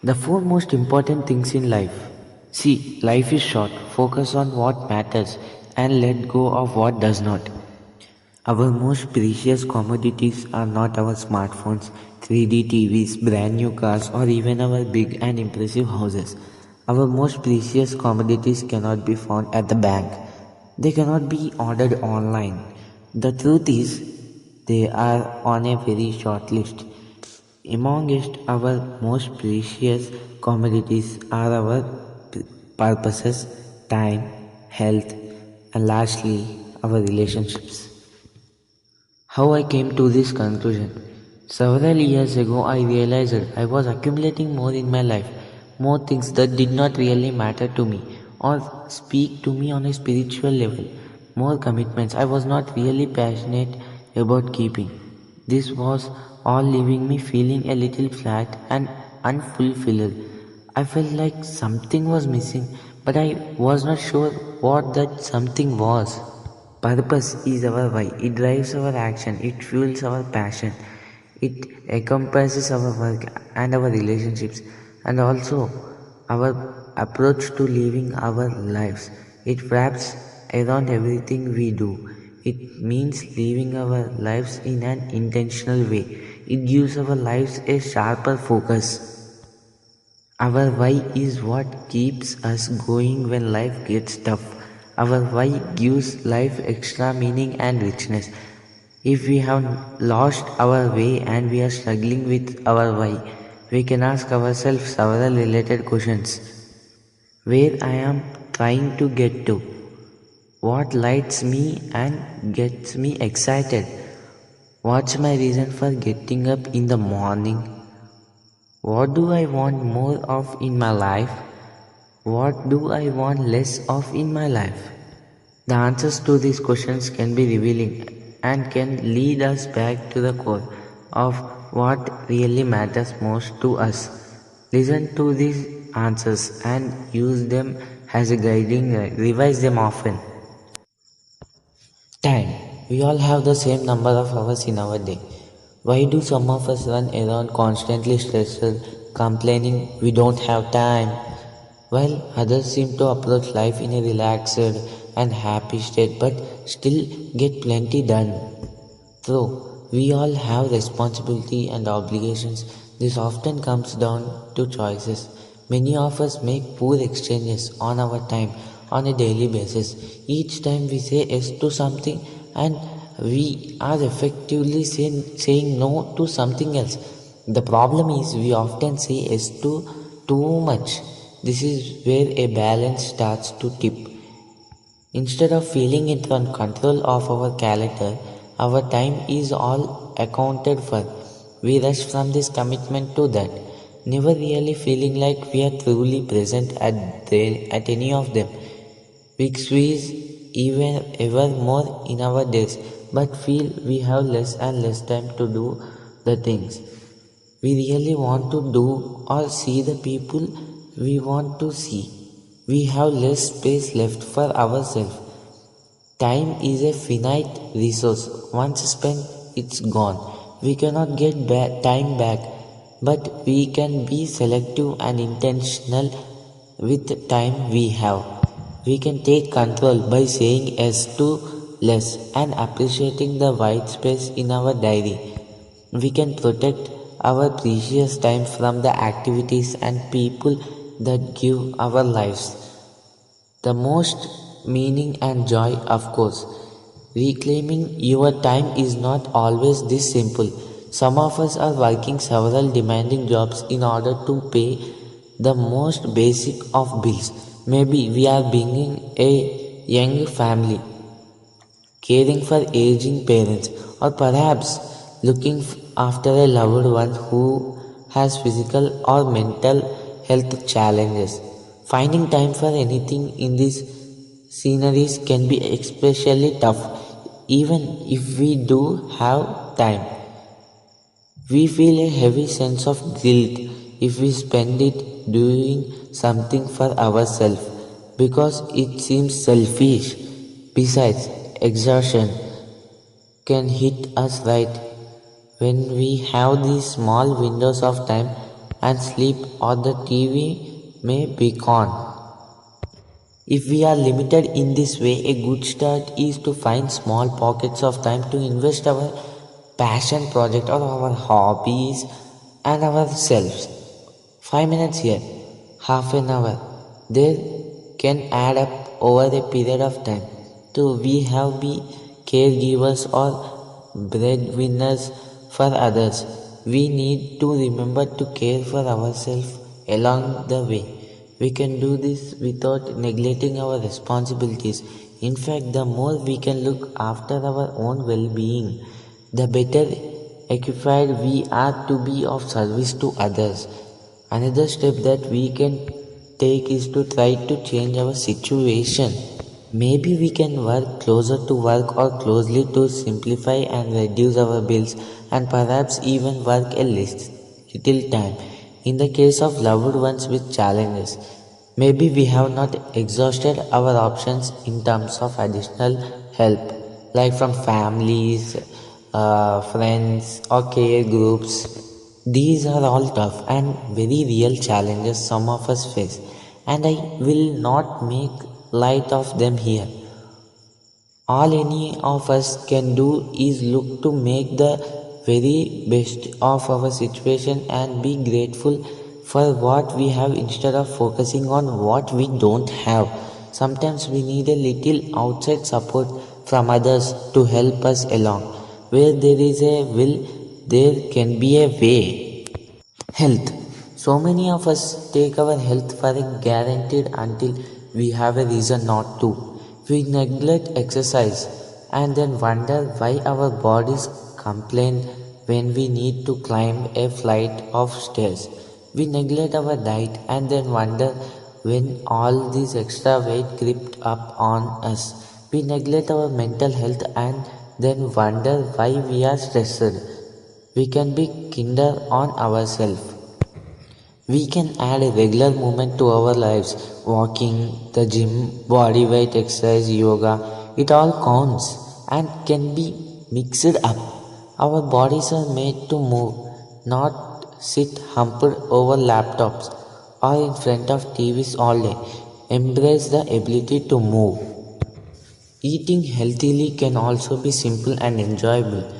The four most important things in life. See, life is short. Focus on what matters and let go of what does not. Our most precious commodities are not our smartphones, 3D TVs, brand new cars, or even our big and impressive houses. Our most precious commodities cannot be found at the bank. They cannot be ordered online. The truth is, they are on a very short list. Amongst our most precious commodities are our purposes, time, health, and lastly, our relationships. How I came to this conclusion. Several years ago, I realized I was accumulating more in my life, more things that did not really matter to me or speak to me on a spiritual level, more commitments I was not really passionate about keeping. This was all leaving me feeling a little flat and unfulfilled. I felt like something was missing, but I was not sure what that something was. Purpose is our why. It drives our action. It fuels our passion. It encompasses our work and our relationships and also our approach to living our lives. It wraps around everything we do. It means living our lives in an intentional way. It gives our lives a sharper focus. Our why is what keeps us going when life gets tough. Our why gives life extra meaning and richness. If we have lost our way and we are struggling with our why, we can ask ourselves several related questions. Where I am trying to get to? What lights me and gets me excited? What's my reason for getting up in the morning? What do I want more of in my life? What do I want less of in my life? The answers to these questions can be revealing and can lead us back to the core of what really matters most to us. Listen to these answers and use them as a guiding light. Revise them often. Time. We all have the same number of hours in our day. Why do some of us run around constantly stressed, complaining we don't have time, while others seem to approach life in a relaxed and happy state but still get plenty done? Though we all have responsibility and obligations, this often comes down to choices. Many of us make poor exchanges on our time on a daily basis. Each time we say yes to something and we are effectively saying no to something else. The problem is we often say yes to too much. This is where a balance starts to tip. Instead of feeling in control of our calendar, our time is all accounted for. We rush from this commitment to that, never really feeling like we are truly present at any of them. We squeeze even ever more in our days, but feel we have less and less time to do the things we really want to do or see the people we want to see. We have less space left for ourselves. Time is a finite resource. Once spent, it's gone. We cannot get time back, but we can be selective and intentional with the time we have. We can take control by saying yes to less and appreciating the white space in our diary. We can protect our precious time from the activities and people that give our lives the most meaning and joy. Of course, reclaiming your time is not always this simple. Some of us are working several demanding jobs in order to pay the most basic of bills. Maybe we are being a young family, caring for aging parents, or perhaps looking after a loved one who has physical or mental health challenges. Finding time for anything in these sceneries can be especially tough. Even if we do have time, we feel a heavy sense of guilt if we spend it doing something for ourselves because it seems selfish. Besides, exhaustion can hit us right when we have these small windows of time and sleep or the TV may be gone. If we are limited in this way, a good start is to find small pockets of time to invest our passion project or our hobbies and ourselves. 5 minutes here, half an hour. There can add up over a period of time. To we have be caregivers or breadwinners for others. We need to remember to care for ourselves along the way. We can do this without neglecting our responsibilities. In fact, the more we can look after our own well being, the better equipped we are to be of service to others. Another step that we can take is to try to change our situation. Maybe we can work closer to work or closely to simplify and reduce our bills and perhaps even work a little time. In the case of loved ones with challenges, maybe we have not exhausted our options in terms of additional help, like from families, friends, or care groups. These are all tough and very real challenges some of us face, and I will not make light of them here. All any of us can do is look to make the very best of our situation and be grateful for what we have instead of focusing on what we don't have. Sometimes we need a little outside support from others to help us along. Where there is a will, there can be a way. Health. So many of us take our health for guaranteed until we have a reason not to. We neglect exercise and then wonder why our bodies complain when we need to climb a flight of stairs. We neglect our diet and then wonder when all this extra weight crept up on us. We neglect our mental health and then wonder why we are stressed. We can be kinder on ourselves. We can add a regular movement to our lives. Walking, the gym, body weight exercise, yoga, it all counts and can be mixed up. Our bodies are made to move, not sit humped over laptops or in front of TVs all day. Embrace the ability to move. Eating healthily can also be simple and enjoyable.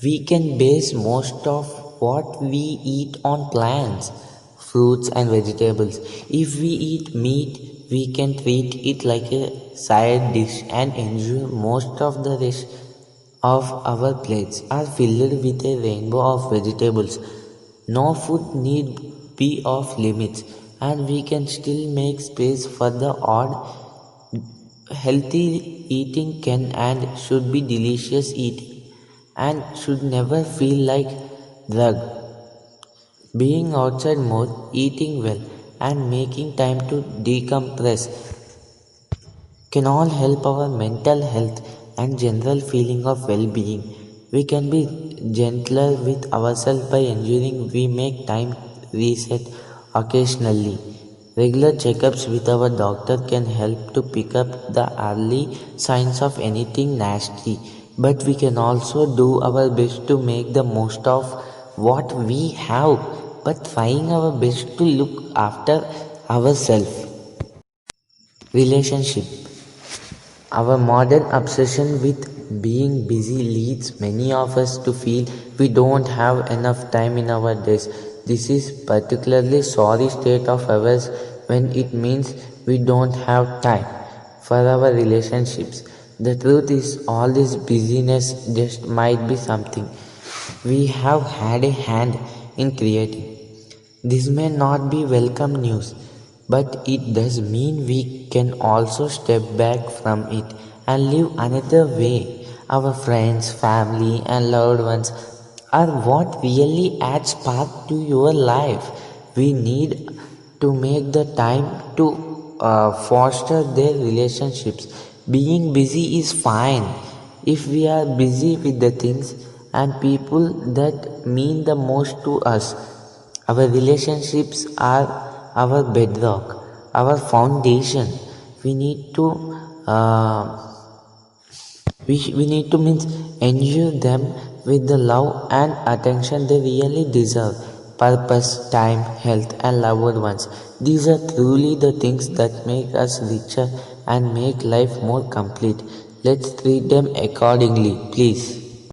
We can base most of what we eat on plants, fruits, and vegetables. If we eat meat, we can treat it like a side dish and enjoy most of the rest of our plates are filled with a rainbow of vegetables. No food need be off limits, and we can still make space for the odd. Healthy eating can and should be delicious eating and should never feel like drug. Being outside more, eating well, and making time to decompress can all help our mental health and general feeling of well-being. We can be gentler with ourselves by ensuring we make time reset occasionally. Regular checkups with our doctor can help to pick up the early signs of anything nasty, but we can also do our best to make the most of what we have, but trying our best to look after ourselves. Relationship. Our modern obsession with being busy leads many of us to feel we don't have enough time in our days. This is particularly sorry state of affairs when it means we don't have time for our relationships. The truth is all this busyness just might be something we have had a hand in creating. This may not be welcome news, but it does mean we can also step back from it and live another way. Our friends, family, and loved ones are what really adds spark to your life. We need to make the time to foster their relationships. Being busy is fine if we are busy with the things and people that mean the most to us. Our relationships are our bedrock, our foundation. We need to we need to means endure them with the love and attention they really deserve. purpose, time, health, and loved ones. These are truly the things that make us richer and make life more complete. Let's treat them accordingly, please.